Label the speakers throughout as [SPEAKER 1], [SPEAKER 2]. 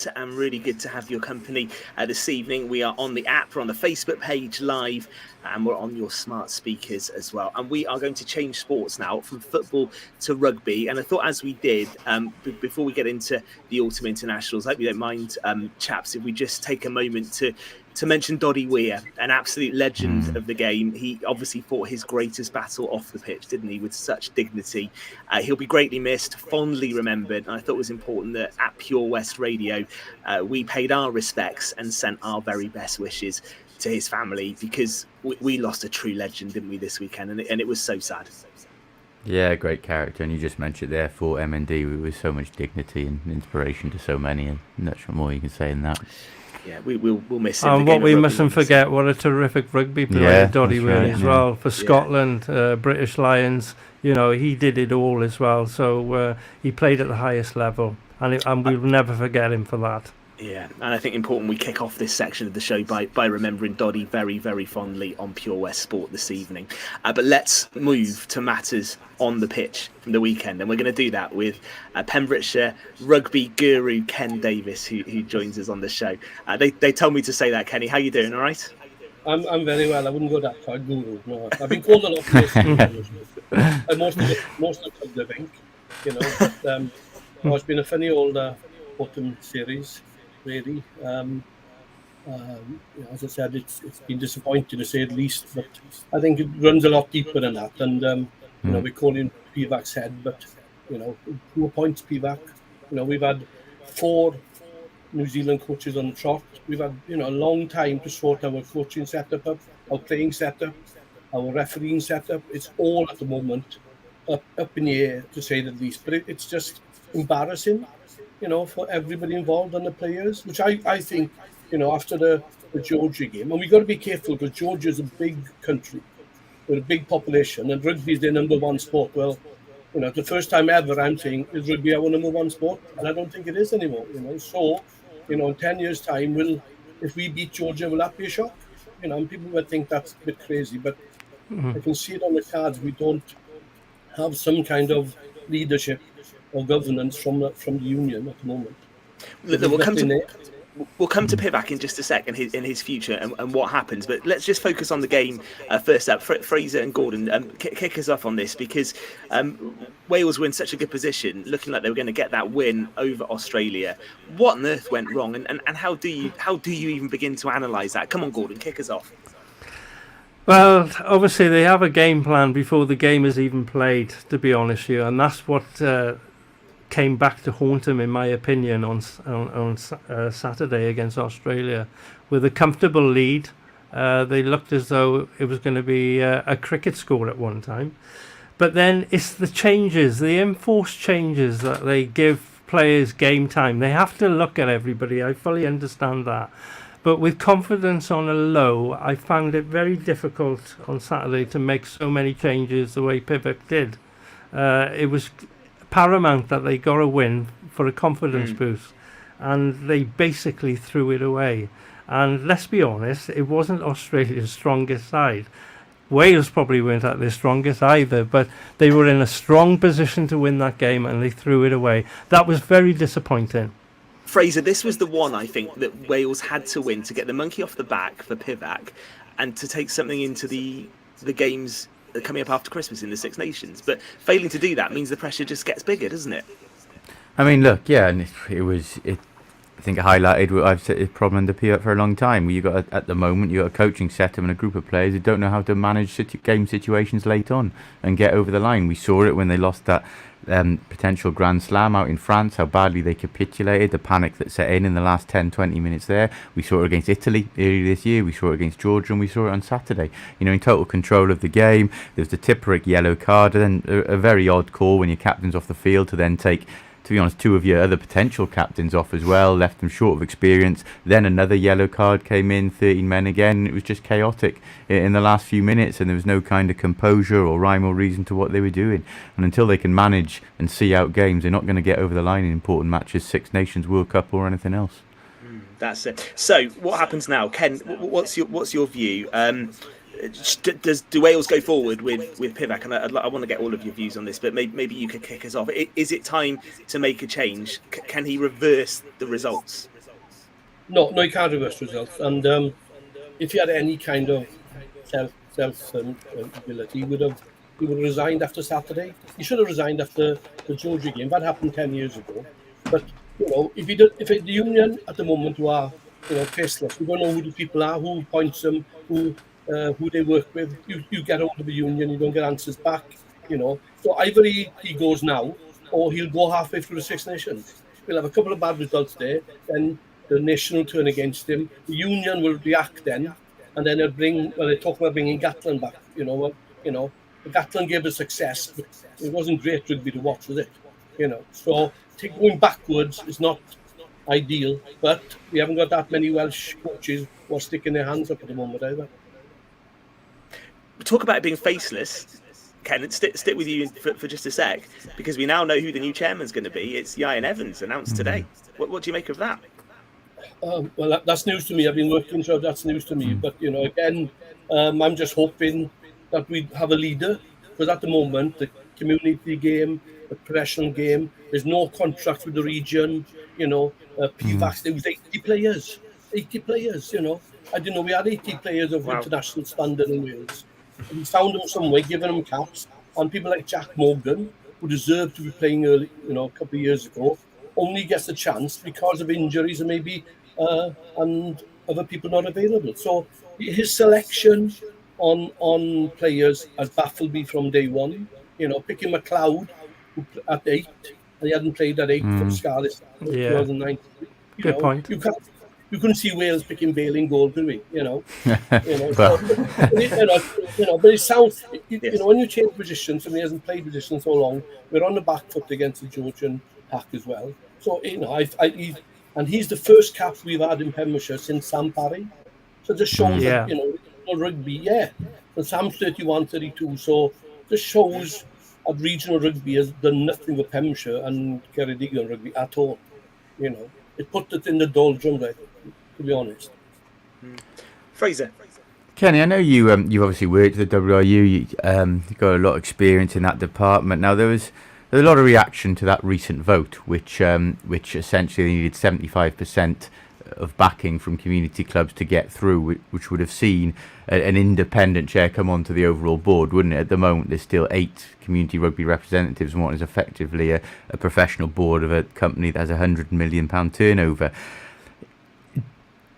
[SPEAKER 1] and really good to have your company this evening. We are on the app, we're on the Facebook page live, and we're on your smart speakers as well. And we are going to change sports now from football to rugby. And I thought as we did, before we get into the autumn internationals, I hope you don't mind, chaps, if we just take a moment to mention Doddy Weir, an absolute legend of the game. He obviously fought his greatest battle off the pitch, didn't he, with such dignity. He'll be greatly missed, fondly remembered. And I thought it was important that at Pure West Radio, we paid our respects and sent our very best wishes to his family, because we lost a true legend, didn't we, this weekend? And it was so sad.
[SPEAKER 2] Yeah, great character. And you just mentioned there for MND with so much dignity and inspiration to so many. And not sure more you can say than that.
[SPEAKER 1] Yeah, we'll miss him.
[SPEAKER 3] And what we mustn't forget, what a terrific rugby player Doddy Weir as well. For Scotland, British Lions, he did it all as well. So he played at the highest level, and we'll never forget him for that.
[SPEAKER 1] Yeah, and I think important we kick off this section of the show by remembering Doddy very, very fondly on Pure West Sport this evening. But let's move to matters on the pitch from the weekend, and we're going to do that with Pembrokeshire rugby guru Ken Davies, who joins us on the show. They told me to say that, Kenny. How you doing? All right?
[SPEAKER 4] I'm very well. I wouldn't go that far, guru. No, I've been called a lot of most of the clubs, I think. But, it's been a funny old autumn series. Really, as I said, it's been disappointing to say the least. But I think it runs a lot deeper than that. And we call him Pivac's head, but who appoints Pivac? We've had 4 New Zealand coaches on the trot. We've had a long time to sort our coaching setup up, our playing setup, our refereeing setup. It's all at the moment up in the air, to say the least. But it's just embarrassing. For everybody involved and the players, which I think, after the Georgia game, and we've got to be careful because Georgia is a big country with a big population, and rugby is their number one sport. Well, the first time ever I'm saying, is rugby our number one sport? And I don't think it is anymore, So, in 10 years' time, if we beat Georgia, will that be a shock? And people would think that's a bit crazy, but I can see it on the cards. We don't have some kind of leadership or governance from the union at the moment.
[SPEAKER 1] We'll come to Pivac in just a sec in his future and what happens, but let's just focus on the game first up. Fraser and Gordon, kick us off on this, because Wales were in such a good position, looking like they were going to get that win over Australia. What on earth went wrong, and how do you even begin to analyse that? Come on, Gordon, kick us off.
[SPEAKER 3] Well, obviously they have a game plan before the game is even played, to be honest here, and that's what came back to haunt him, in my opinion, on Saturday against Australia. With a comfortable lead, they looked as though it was going to be a cricket score at one time. But then it's the changes, the enforced changes that they give players game time. They have to look at everybody. I fully understand that. But with confidence on a low, I found it very difficult on Saturday to make so many changes the way Pivac did. It was paramount that they got a win for a confidence boost, and they basically threw it away. And let's be honest, it wasn't Australia's strongest side. Wales probably weren't at their strongest either, but they were in a strong position to win that game and they threw it away. That was very disappointing.
[SPEAKER 1] Fraser, this was the one, I think, that Wales had to win to get the monkey off the back for Pivac and to take something into the games coming up after Christmas in the Six Nations. But failing to do that means the pressure just gets bigger, doesn't it?
[SPEAKER 2] I mean, look, yeah, and I think it highlighted what I've said, a problem under Pivac for a long time. At the moment, you got a coaching setup and a group of players who don't know how to manage game situations late on and get over the line. We saw it when they lost that potential Grand Slam out in France, how badly they capitulated, the panic that set in the last 10-20 minutes there. We saw it against Italy earlier this year, we saw it against Georgia, and we saw it on Saturday. In total control of the game. There's the Tipperick yellow card, and then a very odd call when your captain's off the field to then take, to be honest, 2 of your other potential captains off as well, left them short of experience. Then another yellow card came in, 13 men again. It was just chaotic in the last few minutes, and there was no kind of composure or rhyme or reason to what they were doing. And until they can manage and see out games, they're not going to get over the line in important matches, Six Nations, World Cup or anything else.
[SPEAKER 1] That's it. So what happens now, Ken? What's your view? do Wales go forward with Pivac? And I want to get all of your views on this, but maybe you could kick us off. Is it time to make a change? Can he reverse the results?
[SPEAKER 4] No, he can't reverse results. And if he had any kind of self ability, he would have resigned after Saturday. He should have resigned after the Georgia game. That happened 10 years ago. But if the union at the moment who are faceless, we don't know who the people are, who appoints them, who they work with. You get hold of the union, you don't get answers back. So either he goes now, or he'll go halfway through the Six Nations. We'll have a couple of bad results there, then the nation will turn against him. The union will react then, and then they're talking about bringing Gatland back. The Gatland gave us success, but it wasn't great rugby to watch, was it? So going backwards is not ideal, but we haven't got that many Welsh coaches who are sticking their hands up at the moment either.
[SPEAKER 1] Talk about being faceless. Ken, stick with you for just a sec, because we now know who the new chairman's going to be. It's Ian Evans, announced today. What do you make of that?
[SPEAKER 4] Well, that's news to me. I've been working, so that's news to me. But again, I'm just hoping that we have a leader, because at the moment the community game, the professional game, there's no contract with the region. Pivac, there was 80 players. I didn't know we had 80 players of international standard in Wales. We found them somewhere, given them caps, and people like Jack Morgan, who deserved to be playing early, a couple of years ago, only gets a chance because of injuries and maybe and other people not available. So his selection on players has baffled me from day one. Picking Macleod at 8, and he hadn't played at 8 for Scarlet 2019.
[SPEAKER 3] Good point.
[SPEAKER 4] You couldn't see Wales picking Bale in goal, could we?
[SPEAKER 2] Well.
[SPEAKER 4] But it sounds, when you change positions, and he hasn't played positions so long, we're on the back foot against the Georgian pack as well. So he's the first cap we've had in Pembrokeshire since Sam Parry. So it just shows that rugby, and Sam's 31, 32. So this shows that regional rugby has done nothing with Pembrokeshire and Ceredigion rugby at all. It put it in the doldrums, to be honest.
[SPEAKER 1] Fraser.
[SPEAKER 2] Kenny, I know you've obviously worked at the WRU. You've got a lot of experience in that department. Now, there was a lot of reaction to that recent vote, which essentially needed 75% of backing from community clubs to get through, which would have seen an independent chair come onto the overall board, wouldn't it? At the moment, there's still 8 community rugby representatives and what is effectively a professional board of a company that has £100 million turnover.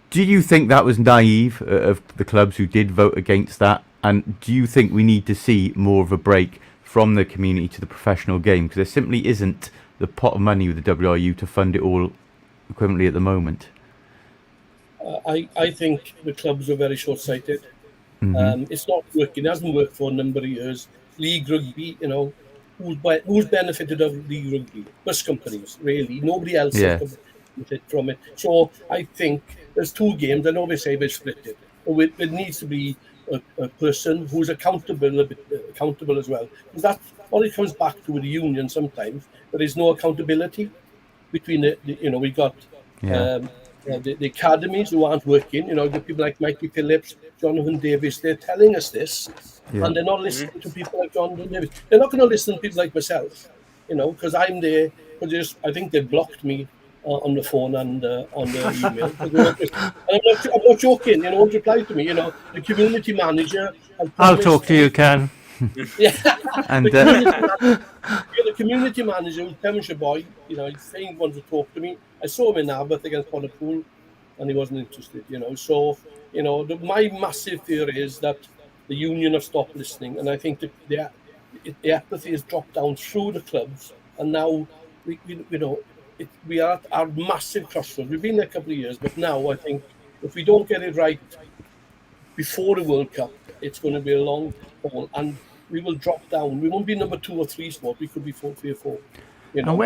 [SPEAKER 2] Do you think that was naive of the clubs who did vote against that? And do you think we need to see more of a break from the community to the professional game? Because there simply isn't the pot of money with the WRU to fund it all equivalently at the moment.
[SPEAKER 4] I think the clubs are very short-sighted. It's not working. It hasn't worked for a number of years. League rugby, who's benefited of league rugby? Bus companies, really. Nobody else has benefited from it. So I think there's 2 games. I know they say they split it, but there needs to be a person who's accountable as well. Because that's what it comes back to with the union sometimes. There is no accountability between we got the academies who aren't working, the people like Mikey Phillips, Jonathan Davies, they're telling us this, and they're not listening to people like Jonathan Davies. They're not going to listen to people like myself, because I'm there. I think they blocked me on the phone and on the email. And I'm not joking. Won't reply to me. The community manager.
[SPEAKER 3] I'll talk to you, Ken.
[SPEAKER 2] And
[SPEAKER 4] the community manager, who's Pembrokeshire boy, he's saying he wants to talk to me. I saw him in Aberth against Pontypool, and he wasn't interested. So my massive fear is that the union have stopped listening, and I think that the apathy has dropped down through the clubs, and now we are at our massive crossroads. We've been there a couple of years, but now I think if we don't get it right before the World Cup, it's going to be a long haul, and we will drop down. We won't be number 2 or 3 spot. We could be 4, 3 or 4.
[SPEAKER 2] And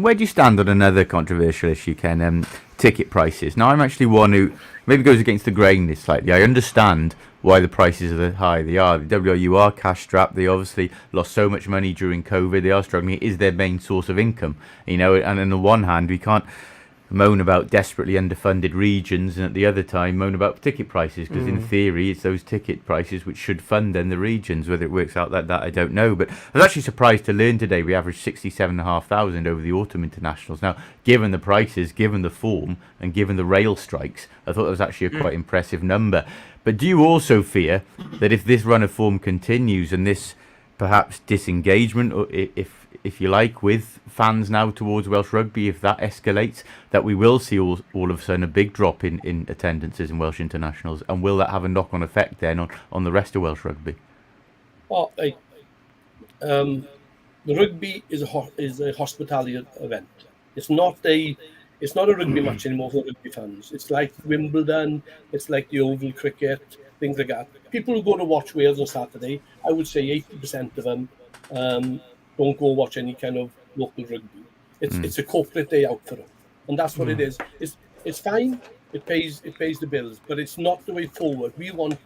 [SPEAKER 2] where do you stand on another controversial issue, Ken? Ticket prices. Now, I'm actually one who maybe goes against the grain this slightly. I understand why the prices are the high they are. The WRU are cash strapped. They obviously lost so much money during COVID. They are struggling. It is their main source of income, and on the one hand, we can't moan about desperately underfunded regions, and at the other time moan about ticket prices, because in theory it's those ticket prices which should fund then the regions. Whether it works out like that, I don't know. But I was actually surprised to learn today we averaged 67,500 over the autumn internationals. Now, given the prices, given the form, and given the rail strikes, I thought that was actually a quite impressive number. But do you also fear that if this run of form continues and this perhaps disengagement, or if you like, with fans now towards Welsh rugby, if that escalates, that we will see all of a sudden a big drop in attendances in Welsh internationals? And will that have a knock-on effect then on the rest of Welsh rugby?
[SPEAKER 4] Oh, the rugby is a hospitality event. It's not a rugby match anymore for rugby fans. It's like Wimbledon, it's like the Oval cricket, things like that. People who go to watch Wales on Saturday, I would say 80% of them don't go watch any kind of local rugby. It's a corporate day out for them, and that's what it is. It's fine. It pays the bills, but it's not the way forward. We want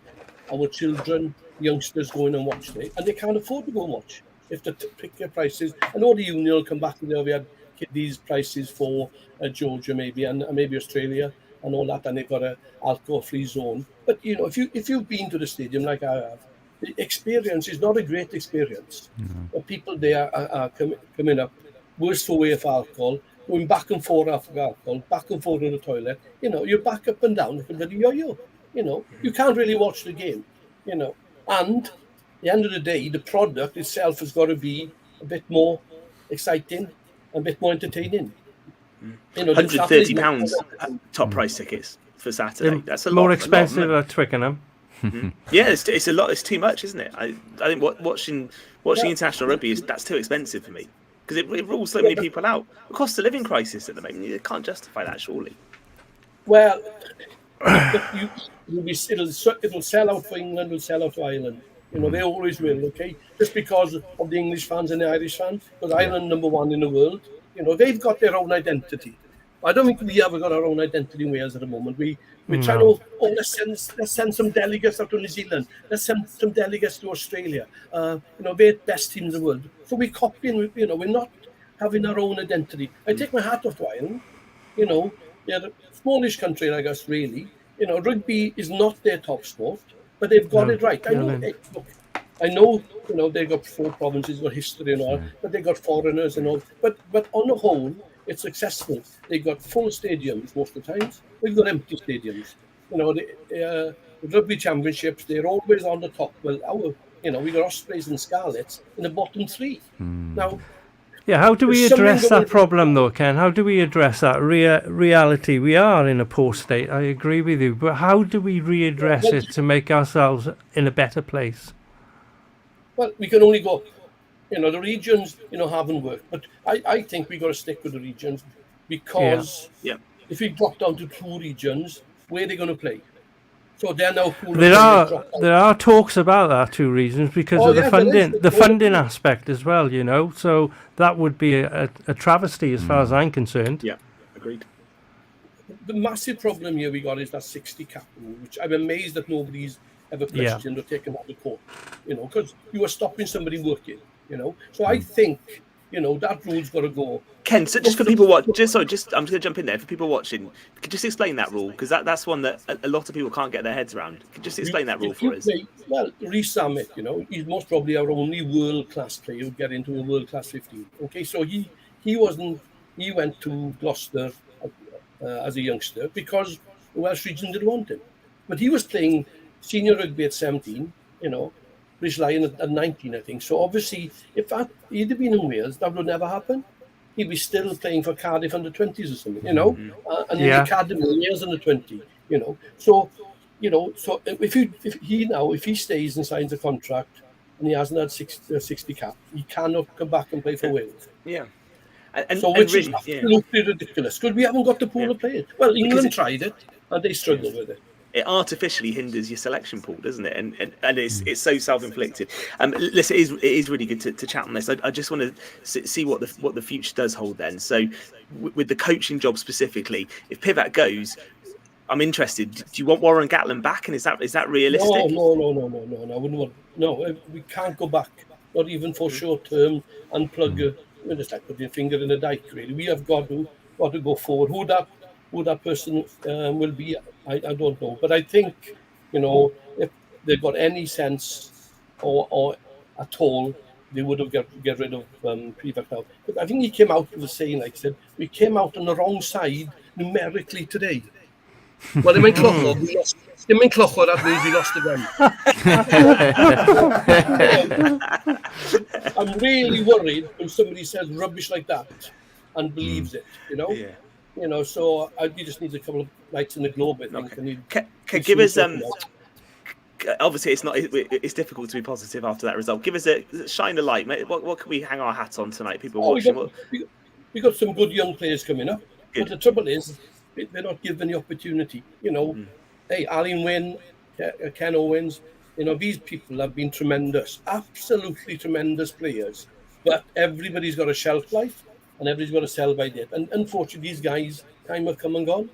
[SPEAKER 4] our children, youngsters, going and watch it, and they can't afford to go and watch. If they pick their prices, I know the union will come back and we had these prices for Georgia maybe and maybe Australia and all that, and they've got a alcohol-free zone. But you know, if you've been to the stadium like I have, the experience is not a great experience. The people there are coming up, worse for wear for alcohol, going back and forth after alcohol, back and forth to the toilet. You know, you're back up and down like a bloody yo-yo. You know, you can't really watch the game. You know, and at the end of the day, the product itself has got to be a bit more exciting, a bit more entertaining. You know,
[SPEAKER 1] £130 top price tickets for Saturday. That's a lot.
[SPEAKER 3] More expensive at Twickenham.
[SPEAKER 1] Yeah, it's a lot. It's too much, isn't it? I think watching international rugby that's too expensive for me, because it rules so many people out. The cost of living crisis at the moment, you can't justify that, surely.
[SPEAKER 4] Well, it'll sell out for England, it'll sell out for Ireland. You know, they always will, okay? Just because of the English fans and the Irish fans, because Ireland #1 in the world, you know, they've got their own identity. I don't think we ever got our own identity in Wales at the moment. We're trying to, let's send some delegates out to New Zealand. Let's send some delegates to Australia. You know, we're the best team in the world. So we're copying, you know, we're not having our own identity. I take my hat off to Ireland. You know, they're a smallish country like us, really. You know, rugby is not their top sport, but they've got it right. I know, you know, they've got 4 provinces, got history and all, but they got foreigners and all. But on the whole, it's successful. They've got full stadiums most of the times. We've got empty stadiums. You know, the rugby championships, they're always on the top. Well, we got Ospreys and Scarlets in the bottom 3. Now,
[SPEAKER 3] yeah, how do we address that problem, though, Ken? How do we address that reality? We are in a poor state, I agree with you, but how do we readdress it to make ourselves in a better place?
[SPEAKER 4] Well, we can only go, you know, the regions, you know, haven't worked. But I think we got to stick with the regions, because if we drop down to 2 regions, where are they going to play? So they're now
[SPEAKER 3] there are talks about that 2 regions because of the funding aspect as well, you know. So that would be a travesty as far as I'm concerned.
[SPEAKER 1] Yeah, agreed.
[SPEAKER 4] The massive problem here we got is that 60 cap rule, which I'm amazed that nobody's ever questioned or taken that to court, you know, because you are stopping somebody working, you know. So I think, you know, that rule's got to go.
[SPEAKER 1] Ken, so just for people watching, I'm just going to jump in there. For people watching, could you just explain that rule? Because that's one that a lot of people can't get their heads around. Could you just explain that rule for us?
[SPEAKER 4] Well, Rhys Summit, you know, he's most probably our only world-class player who get into a world-class 15. Okay, so he went to Gloucester as a youngster because the Welsh region didn't want him. But he was playing senior rugby at 17, you know, British Lion at 19, I think. So obviously, if he'd have been in Wales, that would never happen. He'd be still playing for Cardiff under-20s or something, you know, and in the academy, Wales under-20, you know. So, you know, so if he stays and signs a contract and he hasn't had 60 caps, he cannot come back and play for Wales.
[SPEAKER 1] Yeah.
[SPEAKER 4] Which is absolutely ridiculous, because we haven't got the pool of players. Well, England tried it, and they struggled with it.
[SPEAKER 1] It artificially hinders your selection pool, doesn't it? And it's so self-inflicted. Listen, it is really good to chat on this. I just want to see what the future does hold then. So with the coaching job specifically, if Pivac goes, I'm interested. Do you want Warren Gatland back? And is that realistic?
[SPEAKER 4] No. I wouldn't want. No, we can't go back. Not even for short term. Unplug. It's like putting your finger in a dike. Really, we have got to got to go forward. Who that person will be, I don't know. But I think, if they've got any sense or at all, they would have get rid of Pivac now. But I think he came out with a saying, like I said, we came out on the wrong side numerically today. Well, I'm in Clochor, we lost. I'm in Clochor, that means we lost again. I'm really worried when somebody says rubbish like that and believes it,
[SPEAKER 1] Yeah.
[SPEAKER 4] So we just need a couple of lights in the globe, I think.
[SPEAKER 1] Okay. Can give us obviously it's difficult to be positive after that result. Give us shine a light, mate. What can we hang our hat on tonight? People watching.
[SPEAKER 4] We got some good young players coming up. Good. But the trouble is they're not given the opportunity. Hey, Alan Wynne, Ken Owens, these people have been tremendous, absolutely tremendous players. But everybody's got a shelf life and everybody's got a sell-by date. And unfortunately, these guys, time have come and gone.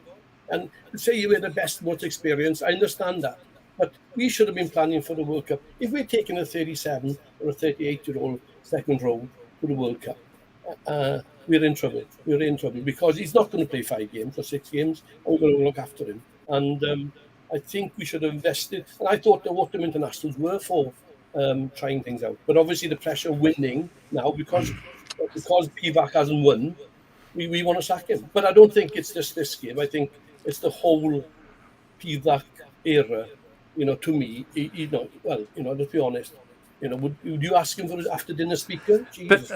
[SPEAKER 4] And say you were the best, most experience, I understand that. But we should have been planning for the World Cup. If we're taking a 37 or a 38-year-old second row to the World Cup, we're in trouble. We're in trouble because he's not going to play 5 games or 6 games, and we're going to look after him. And I think we should have invested. And I thought the Autumn Internationals were for trying things out. But obviously the pressure of winning now, because Pivac hasn't won, we want to sack him. But I don't think it's just this game. I think it's the whole Pivac era. To me, let's be honest. Would you ask him for his after-dinner speaker? Jesus,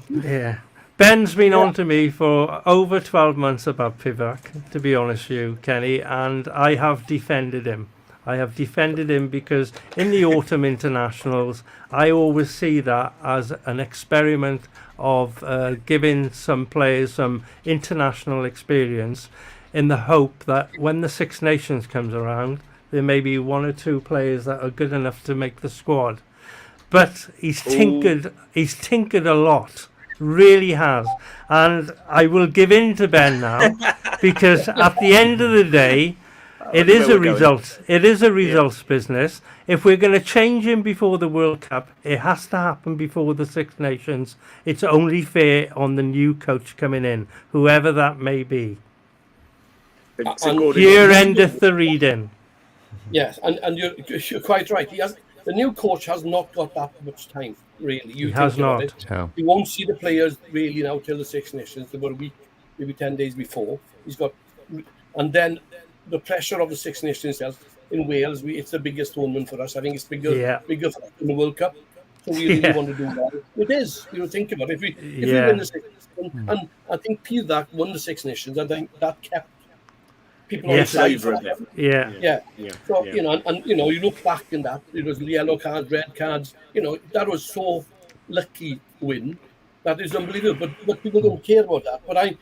[SPEAKER 3] yeah. Ben's been on to me for over 12 months about Pivac, to be honest with you, Kenny, and I have defended him. I have defended him because in the Autumn Internationals, I always see that as an experiment of giving some players some international experience in the hope that when the Six Nations comes around, there may be 1 or 2 players that are good enough to make the squad. But he's tinkered a lot, really has. And I will give in to Ben now, because at the end of the day, it is a results business. If we're going to change him before the World Cup, it has to happen before the Six Nations. It's only fair on the new coach coming in, whoever that may be. Here endeth the reading.
[SPEAKER 4] Yes, and you're quite right. The new coach has not got that much time, really.
[SPEAKER 3] He has not.
[SPEAKER 2] No.
[SPEAKER 4] He won't see the players really now till the Six Nations, about a week, maybe 10 days before. And then the pressure of the Six Nations in Wales. It's the biggest tournament for us. I think it's bigger than the World Cup. So we really want to do that. It is. Think about it. If we win the Six Nations, and I think Pivac won the Six Nations, I think that kept people on side for it.
[SPEAKER 3] Yeah.
[SPEAKER 4] So you look back in that, it was yellow cards, red cards. That was so lucky win. That is unbelievable. But people don't care about that. But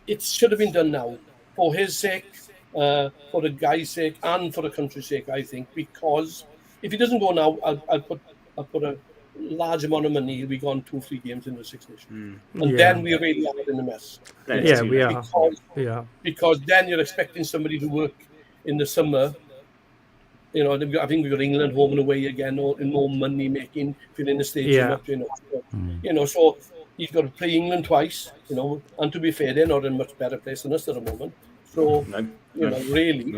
[SPEAKER 4] it should have been done now for his sake, for the guy's sake, and for the country's sake. I think, because if he doesn't go now, I'll put a large amount of money. We gone 2 or 3 games in the Six Nations, and then we really are in the mess.
[SPEAKER 3] We are.
[SPEAKER 4] Because then you're expecting somebody to work in the summer. I think we've got England home and away again, or in more money making, filling the stadium up. So he's got to play England twice. And to be fair, they're not in a much better place than us at the moment. So really,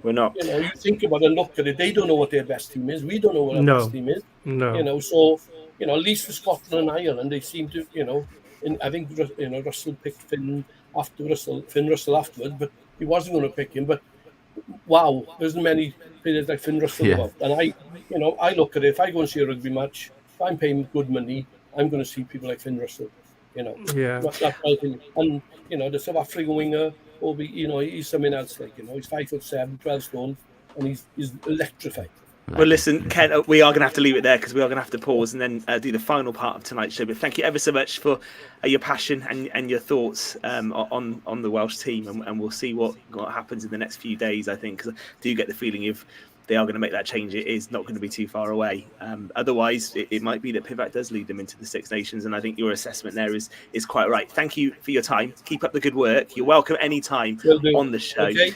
[SPEAKER 1] we're not.
[SPEAKER 4] You think about it and look at it. They don't know what their best team is. We don't know what our best team is.
[SPEAKER 3] No.
[SPEAKER 4] So at least for Scotland and Ireland, they seem to. I think Russell picked Finn Russell afterwards, but he wasn't going to pick him. But wow, there's many players like Finn Russell involved. And I look at it. If I go and see a rugby match, if I'm paying good money, I'm going to see people like Finn Russell. That's my opinion. And the South African winger. He's something else. He's 5'7", 12 stone, and he's electrified.
[SPEAKER 1] Well, listen, Ken, we are going to have to leave it there because we are going to have to pause and then do the final part of tonight's show. But thank you ever so much for your passion and your thoughts on the Welsh team, and we'll see what happens in the next few days. I think, because I do get the feeling if they are going to make that change, it is not going to be too far away. Otherwise, it might be that Pivac does lead them into the Six Nations, and I think your assessment there is quite right. Thank you for your time. Keep up the good work. You're welcome anytime on the show.
[SPEAKER 4] Okay.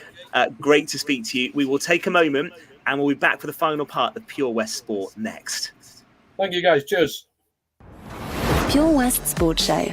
[SPEAKER 1] Great to speak to you. We will take a moment, and we'll be back for the final part of Pure West Sport next.
[SPEAKER 4] Thank you, guys. Cheers.
[SPEAKER 5] Pure West Sport Show.